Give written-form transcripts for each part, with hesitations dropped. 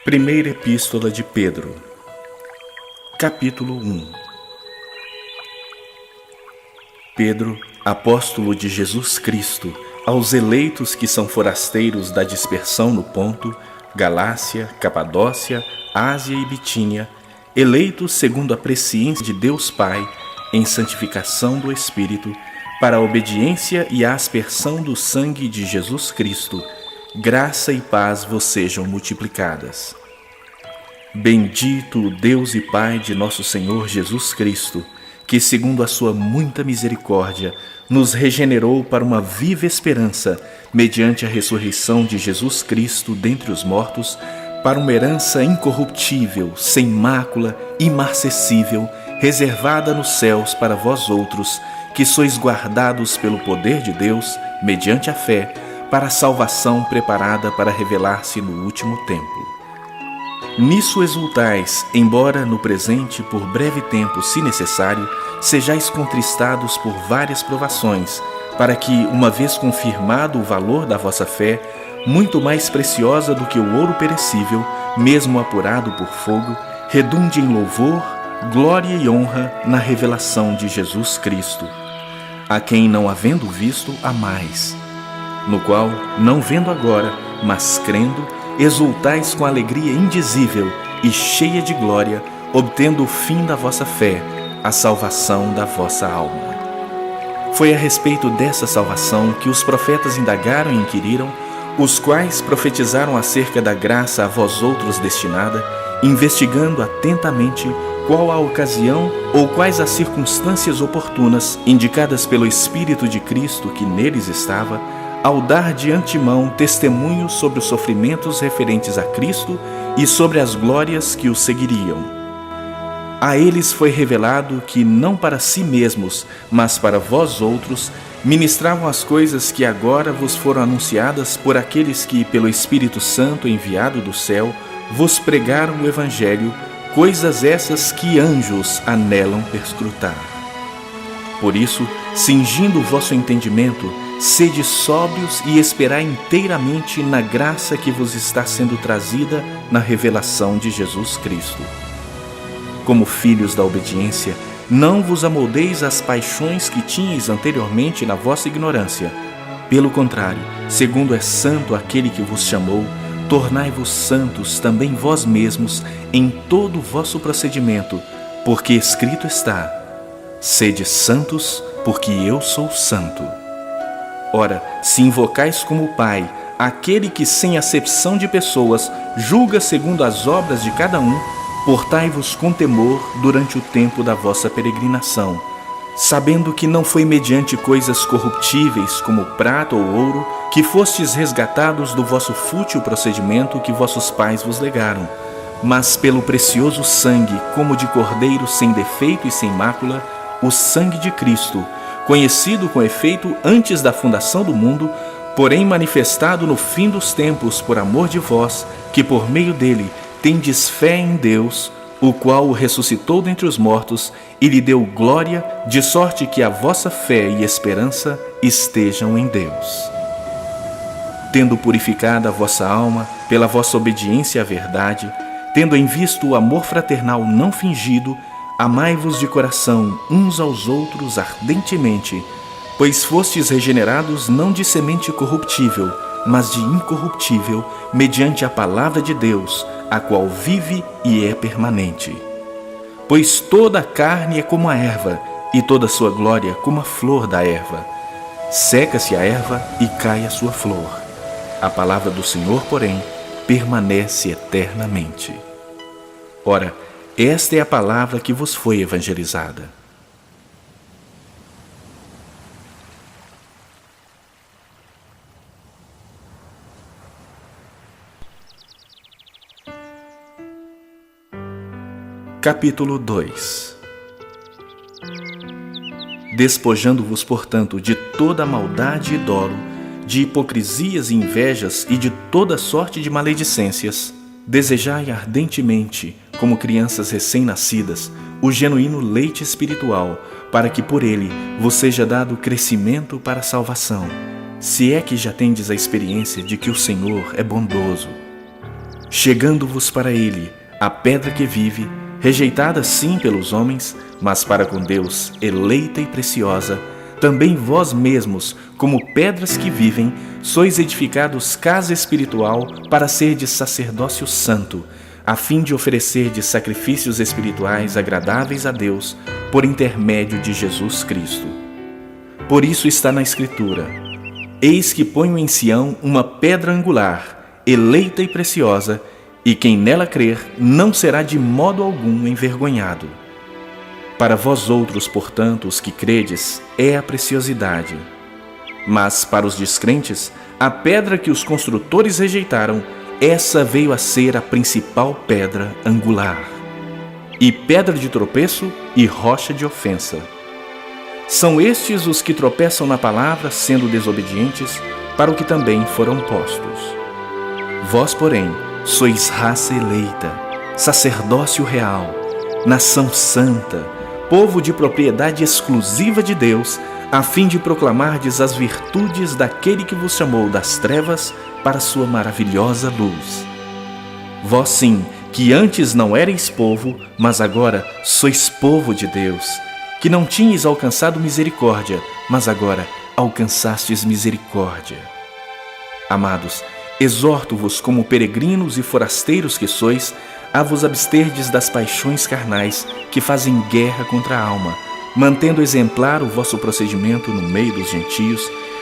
Primeira Epístola de Pedro, capítulo 1. Pedro, apóstolo de Jesus Cristo, aos eleitos que são forasteiros da dispersão no Ponto, Galácia, Capadócia, Ásia e Bitínia, eleitos segundo a presciência de Deus Pai, em santificação do Espírito, para a obediência e a aspersão do sangue de Jesus Cristo, graça e paz vos sejam multiplicadas. Bendito o Deus e Pai de nosso Senhor Jesus Cristo, que segundo a sua muita misericórdia, nos regenerou para uma viva esperança, mediante a ressurreição de Jesus Cristo dentre os mortos, para uma herança incorruptível, sem mácula, imarcessível, reservada nos céus para vós outros, que sois guardados pelo poder de Deus, mediante a fé, para a salvação preparada para revelar-se no último tempo. Nisso exultais, embora no presente, por breve tempo, se necessário, sejais contristados por várias provações, para que, uma vez confirmado o valor da vossa fé, muito mais preciosa do que o ouro perecível, mesmo apurado por fogo, redunde em louvor, glória e honra na revelação de Jesus Cristo, a quem, não havendo visto, amais, no qual, não vendo agora, mas crendo, exultais com alegria indizível e cheia de glória, obtendo o fim da vossa fé, a salvação da vossa alma. Foi a respeito dessa salvação que os profetas indagaram e inquiriram, os quais profetizaram acerca da graça a vós outros destinada, investigando atentamente qual a ocasião ou quais as circunstâncias oportunas indicadas pelo Espírito de Cristo que neles estava, ao dar de antemão testemunho sobre os sofrimentos referentes a Cristo e sobre as glórias que o seguiriam. A eles foi revelado que não para si mesmos, mas para vós outros, ministravam as coisas que agora vos foram anunciadas por aqueles que, pelo Espírito Santo enviado do céu, vos pregaram o Evangelho, coisas essas que anjos anelam perscrutar. Por isso, cingindo o vosso entendimento, sede sóbrios e esperai inteiramente na graça que vos está sendo trazida na revelação de Jesus Cristo. Como filhos da obediência, não vos amoldeis às paixões que tinhais anteriormente na vossa ignorância. Pelo contrário, segundo é santo aquele que vos chamou, tornai-vos santos também vós mesmos em todo o vosso procedimento, porque escrito está: sede santos, porque eu sou santo. Ora, se invocais como Pai aquele que, sem acepção de pessoas, julga segundo as obras de cada um, portai-vos com temor durante o tempo da vossa peregrinação, sabendo que não foi mediante coisas corruptíveis como prata ou ouro que fostes resgatados do vosso fútil procedimento que vossos pais vos legaram, mas pelo precioso sangue, como de cordeiro sem defeito e sem mácula, o sangue de Cristo, conhecido com efeito antes da fundação do mundo, porém manifestado no fim dos tempos por amor de vós, que por meio dele tendes fé em Deus, o qual o ressuscitou dentre os mortos e lhe deu glória, de sorte que a vossa fé e esperança estejam em Deus. Tendo purificado a vossa alma pela vossa obediência à verdade, tendo em vista o amor fraternal não fingido, amai-vos de coração uns aos outros ardentemente, pois fostes regenerados não de semente corruptível, mas de incorruptível, mediante a palavra de Deus, a qual vive e é permanente. Pois toda a carne é como a erva, e toda a sua glória como a flor da erva. Seca-se a erva e cai a sua flor. A palavra do Senhor, porém, permanece eternamente. Ora, esta é a palavra que vos foi evangelizada. Capítulo 2. Despojando-vos, portanto, de toda maldade e dolo, de hipocrisias e invejas e de toda sorte de maledicências, desejai ardentemente, como crianças recém-nascidas, o genuíno leite espiritual, para que por ele vos seja dado crescimento para a salvação, se é que já tendes a experiência de que o Senhor é bondoso. chegando-vos para ele, a pedra que vive, rejeitada sim pelos homens, mas para com Deus eleita e preciosa, também vós mesmos, como pedras que vivem, sois edificados casa espiritual para serdes sacerdócio santo, a fim de oferecerdes sacrifícios espirituais agradáveis a Deus, por intermédio de Jesus Cristo. Por isso está na Escritura: eis que ponho em Sião uma pedra angular, eleita e preciosa, e quem nela crer não será de modo algum envergonhado. Para vós outros, portanto, os que credes, é a preciosidade. Mas para os descrentes, a pedra que os construtores rejeitaram, essa veio a ser a principal pedra angular, e pedra de tropeço e rocha de ofensa. São estes os que tropeçam na palavra, sendo desobedientes, para o que também foram postos. Vós, porém, sois raça eleita, sacerdócio real, nação santa, povo de propriedade exclusiva de Deus, a fim de proclamardes as virtudes daquele que vos chamou das trevas para sua maravilhosa luz. Vós sim, que antes não erais povo, mas agora sois povo de Deus, que não tinhais alcançado misericórdia, mas agora alcançastes misericórdia. Amados, exorto-vos como peregrinos e forasteiros que sois, a vos absterdes das paixões carnais que fazem guerra contra a alma, mantendo exemplar o vosso procedimento no meio dos gentios,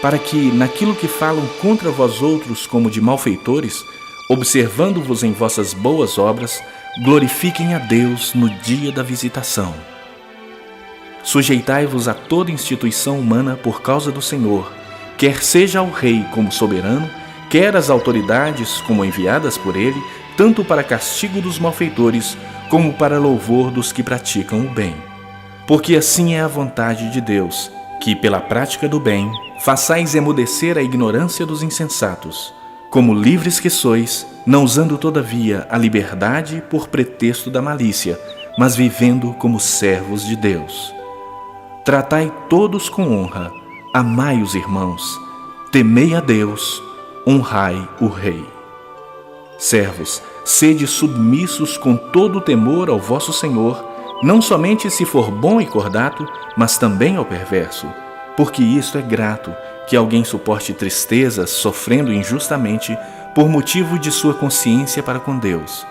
para que, naquilo que falam contra vós outros como de malfeitores, observando-vos em vossas boas obras, glorifiquem a Deus no dia da visitação. Sujeitai-vos a toda instituição humana por causa do Senhor, quer seja ao rei como soberano, quer as autoridades como enviadas por ele, tanto para castigo dos malfeitores, como para louvor dos que praticam o bem. Porque assim é a vontade de Deus, que pela prática do bem façais emudecer a ignorância dos insensatos, como livres que sois, não usando todavia a liberdade por pretexto da malícia, mas vivendo como servos de Deus. Tratai todos com honra, amai os irmãos, temei a Deus, honrai o Rei. Servos, sede submissos com todo o temor ao vosso Senhor, não somente se for bom e cordato, mas também ao perverso, porque isto é grato, que alguém suporte tristezas sofrendo injustamente por motivo de sua consciência para com Deus.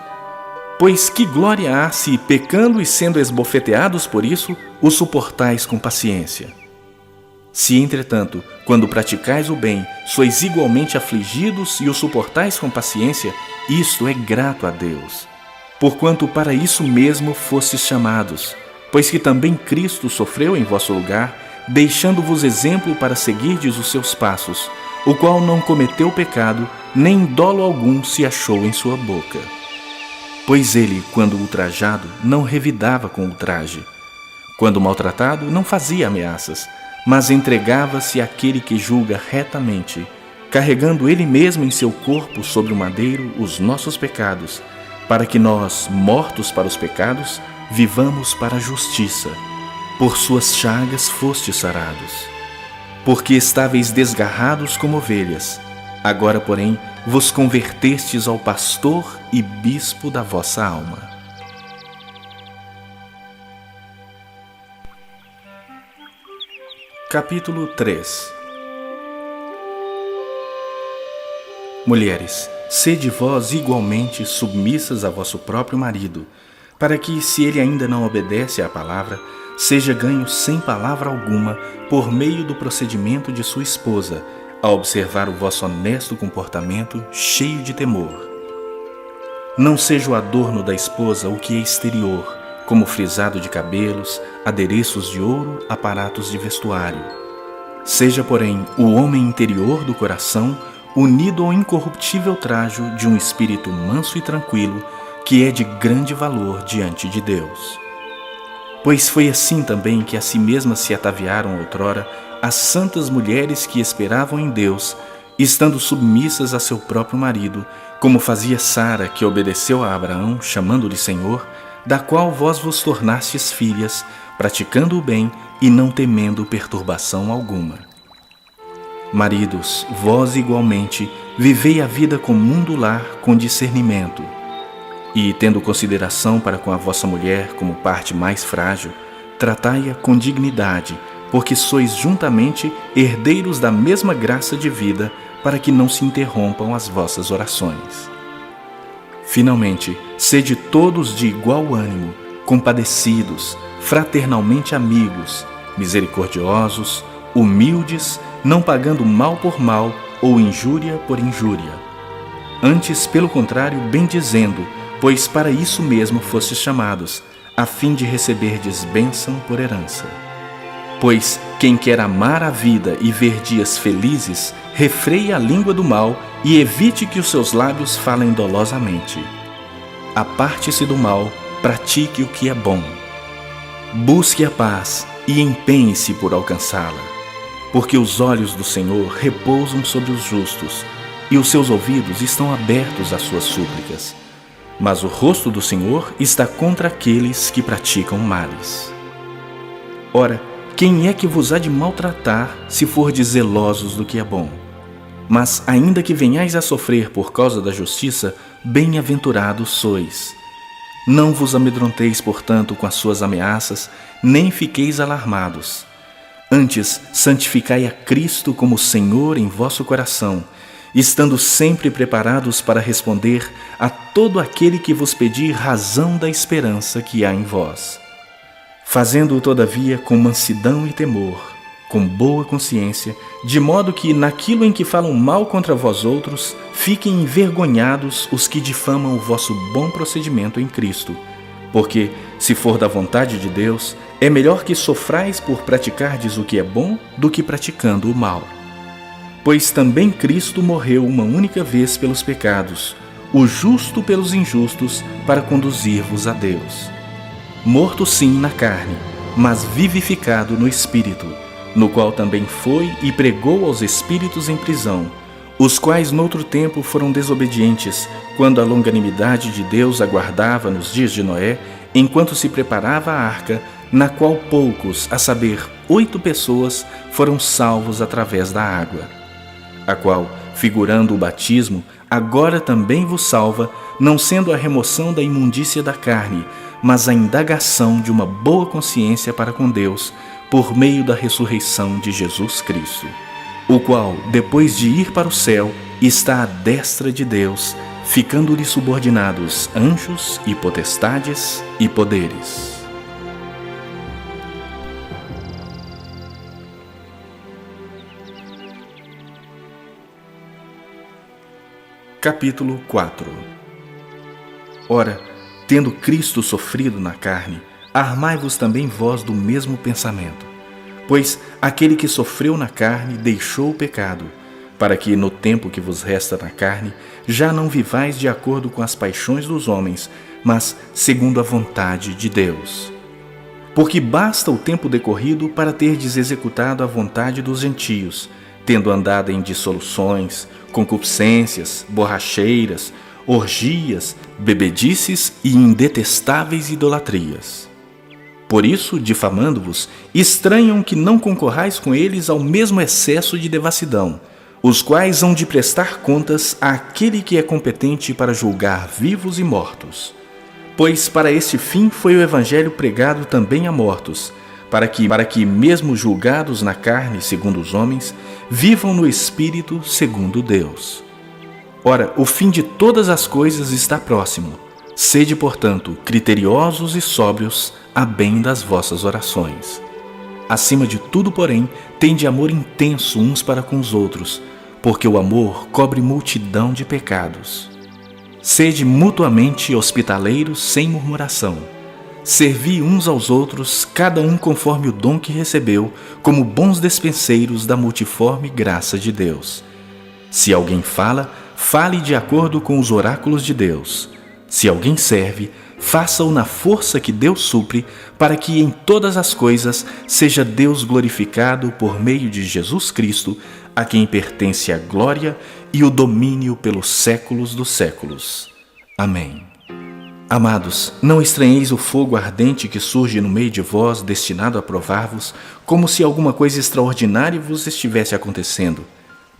Pois que glória há se, pecando e sendo esbofeteados por isso, o suportais com paciência? Se, entretanto, quando praticais o bem, sois igualmente afligidos e o suportais com paciência, isto é grato a Deus. Porquanto para isso mesmo fostes chamados, pois que também Cristo sofreu em vosso lugar, deixando-vos exemplo para seguirdes os seus passos, o qual não cometeu pecado, nem dolo algum se achou em sua boca. Pois ele, quando ultrajado, não revidava com ultraje. Quando maltratado, não fazia ameaças, mas entregava-se àquele que julga retamente, carregando ele mesmo em seu corpo sobre o madeiro os nossos pecados, para que nós, mortos para os pecados, vivamos para a justiça. Por suas chagas fostes sarados. Porque estáveis desgarrados como ovelhas, agora, porém, vos convertestes ao pastor e bispo da vossa alma. Capítulo 3. Mulheres, sede vós igualmente submissas a vosso próprio marido, para que, se ele ainda não obedece à palavra, seja ganho sem palavra alguma por meio do procedimento de sua esposa, a observar o vosso honesto comportamento cheio de temor. Não seja o adorno da esposa o que é exterior, como frisado de cabelos, adereços de ouro, aparatos de vestuário. Seja, porém, o homem interior do coração, unido ao incorruptível trajo de um espírito manso e tranquilo, que é de grande valor diante de Deus. Pois foi assim também que a si mesmas se ataviaram outrora as santas mulheres que esperavam em Deus, estando submissas a seu próprio marido, como fazia Sara, que obedeceu a Abraão, chamando-lhe Senhor, da qual vós vos tornastes filhas, praticando o bem e não temendo perturbação alguma. Maridos, vós igualmente vivei a vida comum do lar com discernimento, e, tendo consideração para com a vossa mulher como parte mais frágil, tratai-a com dignidade, porque sois juntamente herdeiros da mesma graça de vida, para que não se interrompam as vossas orações. Finalmente, sede todos de igual ânimo, compadecidos, fraternalmente amigos, misericordiosos, humildes, não pagando mal por mal ou injúria por injúria. Antes, pelo contrário, bendizendo, pois para isso mesmo fostes chamados, a fim de receberdes bênção por herança. Pois quem quer amar a vida e ver dias felizes, refreie a língua do mal e evite que os seus lábios falem dolosamente. Aparte-se do mal, pratique o que é bom. Busque a paz e empenhe-se por alcançá-la, porque os olhos do Senhor repousam sobre os justos e os seus ouvidos estão abertos às suas súplicas. Mas o rosto do Senhor está contra aqueles que praticam males. Ora, quem é que vos há de maltratar se fordes zelosos do que é bom? Mas ainda que venhais a sofrer por causa da justiça, bem-aventurados sois. Não vos amedronteis, portanto, com as suas ameaças, nem fiqueis alarmados. Antes, santificai a Cristo como Senhor em vosso coração, estando sempre preparados para responder a todo aquele que vos pedir razão da esperança que há em vós. Fazendo-o, todavia, com mansidão e temor, com boa consciência, de modo que, naquilo em que falam mal contra vós outros, fiquem envergonhados os que difamam o vosso bom procedimento em Cristo. Porque, se for da vontade de Deus, é melhor que sofrais por praticardes o que é bom do que praticando o mal. Pois também Cristo morreu uma única vez pelos pecados, o justo pelos injustos, para conduzir-vos a Deus. Morto sim na carne, mas vivificado no Espírito, no qual também foi e pregou aos espíritos em prisão, os quais noutro tempo foram desobedientes, quando a longanimidade de Deus aguardava nos dias de Noé, enquanto se preparava a arca, na qual poucos, a saber, 8 pessoas, foram salvos através da água, a qual, figurando o batismo, agora também vos salva, não sendo a remoção da imundícia da carne, mas a indagação de uma boa consciência para com Deus, por meio da ressurreição de Jesus Cristo, o qual, depois de ir para o céu, está à destra de Deus, ficando-lhe subordinados anjos e potestades e poderes. Capítulo 4. Ora, tendo Cristo sofrido na carne, armai-vos também vós do mesmo pensamento. Pois aquele que sofreu na carne deixou o pecado, para que no tempo que vos resta na carne, já não vivais de acordo com as paixões dos homens, mas segundo a vontade de Deus. Porque basta o tempo decorrido para terdes executado a vontade dos gentios, tendo andado em dissoluções, concupiscências, borracheiras, orgias, bebedices e indetestáveis idolatrias. Por isso, difamando-vos, estranham que não concorrais com eles ao mesmo excesso de devassidão, os quais hão de prestar contas àquele que é competente para julgar vivos e mortos. Pois para este fim foi o Evangelho pregado também a mortos, para que, mesmo julgados na carne segundo os homens, vivam no Espírito segundo Deus. Ora, o fim de todas as coisas está próximo. Sede, portanto, criteriosos e sóbrios, a bem das vossas orações. Acima de tudo, porém, tende amor intenso uns para com os outros, porque o amor cobre multidão de pecados. Sede mutuamente hospitaleiros sem murmuração. Servi uns aos outros, cada um conforme o dom que recebeu, como bons despenseiros da multiforme graça de Deus. Se alguém fala, fale de acordo com os oráculos de Deus. Se alguém serve, faça-o na força que Deus supre, para que em todas as coisas seja Deus glorificado por meio de Jesus Cristo, a quem pertence a glória e o domínio pelos séculos dos séculos. Amém. Amados, não estranheis o fogo ardente que surge no meio de vós, destinado a provar-vos, como se alguma coisa extraordinária vos estivesse acontecendo.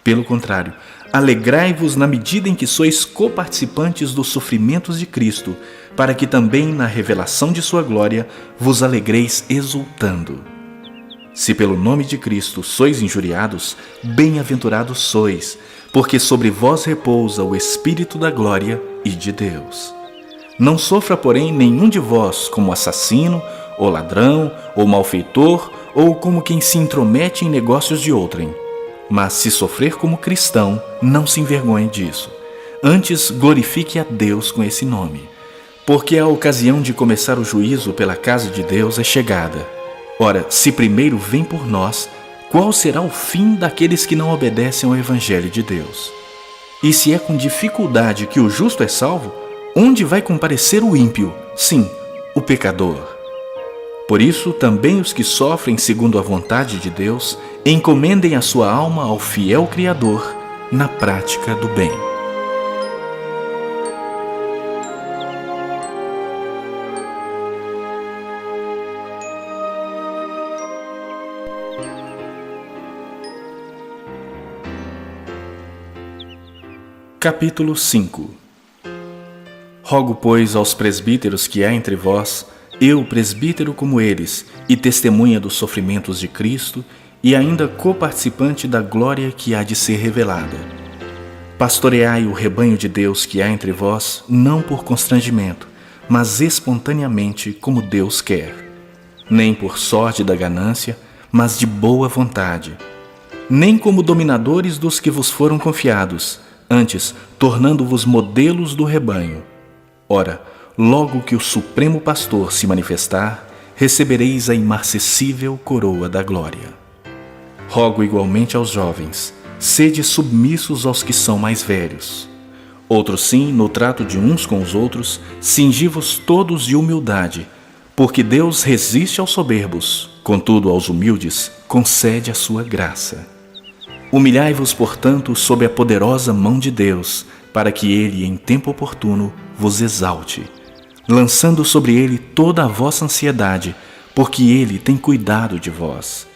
Pelo contrário, alegrai-vos na medida em que sois coparticipantes dos sofrimentos de Cristo, para que também na revelação de sua glória vos alegreis exultando. Se pelo nome de Cristo sois injuriados, bem-aventurados sois, porque sobre vós repousa o Espírito da glória e de Deus. Não sofra, porém, nenhum de vós como assassino, ou ladrão, ou malfeitor, ou como quem se intromete em negócios de outrem. Mas se sofrer como cristão, não se envergonhe disso. Antes, glorifique a Deus com esse nome. Porque a ocasião de começar o juízo pela casa de Deus é chegada. Ora, se primeiro vem por nós, qual será o fim daqueles que não obedecem ao Evangelho de Deus? E se é com dificuldade que o justo é salvo, onde vai comparecer o ímpio? Sim, o pecador. Por isso, também os que sofrem segundo a vontade de Deus, encomendem a sua alma ao fiel Criador na prática do bem. Capítulo 5. Rogo, pois, aos presbíteros que há entre vós, eu, presbítero como eles, e testemunha dos sofrimentos de Cristo, e ainda coparticipante da glória que há de ser revelada. Pastoreai o rebanho de Deus que há entre vós, não por constrangimento, mas espontaneamente, como Deus quer. Nem por sorte da ganância, mas de boa vontade. Nem como dominadores dos que vos foram confiados, antes tornando-vos modelos do rebanho. Ora, logo que o Supremo Pastor se manifestar, recebereis a imarcessível coroa da glória. Rogo igualmente aos jovens, sede submissos aos que são mais velhos. Outros sim, no trato de uns com os outros, cingi-vos todos de humildade, porque Deus resiste aos soberbos, contudo aos humildes concede a sua graça. Humilhai-vos, portanto, sob a poderosa mão de Deus, para que Ele, em tempo oportuno, vos exalte, lançando sobre Ele toda a vossa ansiedade, porque Ele tem cuidado de vós.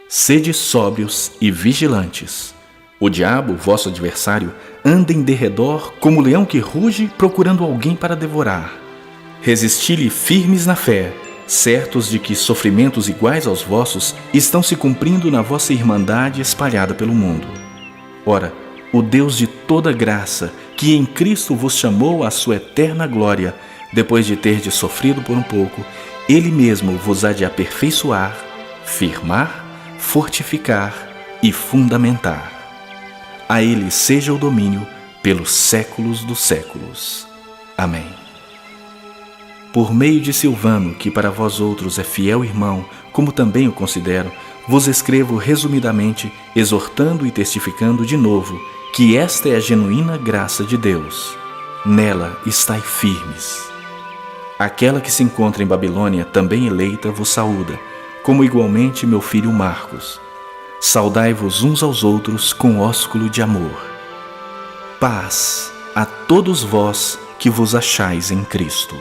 Sede sóbrios e vigilantes. O diabo, vosso adversário, anda em derredor como leão que ruge, procurando alguém para devorar. Resisti-lhe firmes na fé, certos de que sofrimentos iguais aos vossos estão se cumprindo na vossa irmandade espalhada pelo mundo. Ora, o Deus de toda graça, que em Cristo vos chamou à sua eterna glória, depois de terdes sofrido por um pouco, Ele mesmo vos há de aperfeiçoar, firmar, fortificar e fundamentar. A Ele seja o domínio pelos séculos dos séculos. Amém. Por meio de Silvano, que para vós outros é fiel irmão, como também o considero, vos escrevo resumidamente, exortando e testificando de novo que esta é a genuína graça de Deus. Nela estai firmes. Aquela que se encontra em Babilônia, também eleita, vos saúda, como igualmente meu filho Marcos. Saudai-vos uns aos outros com ósculo de amor. Paz a todos vós que vos achais em Cristo.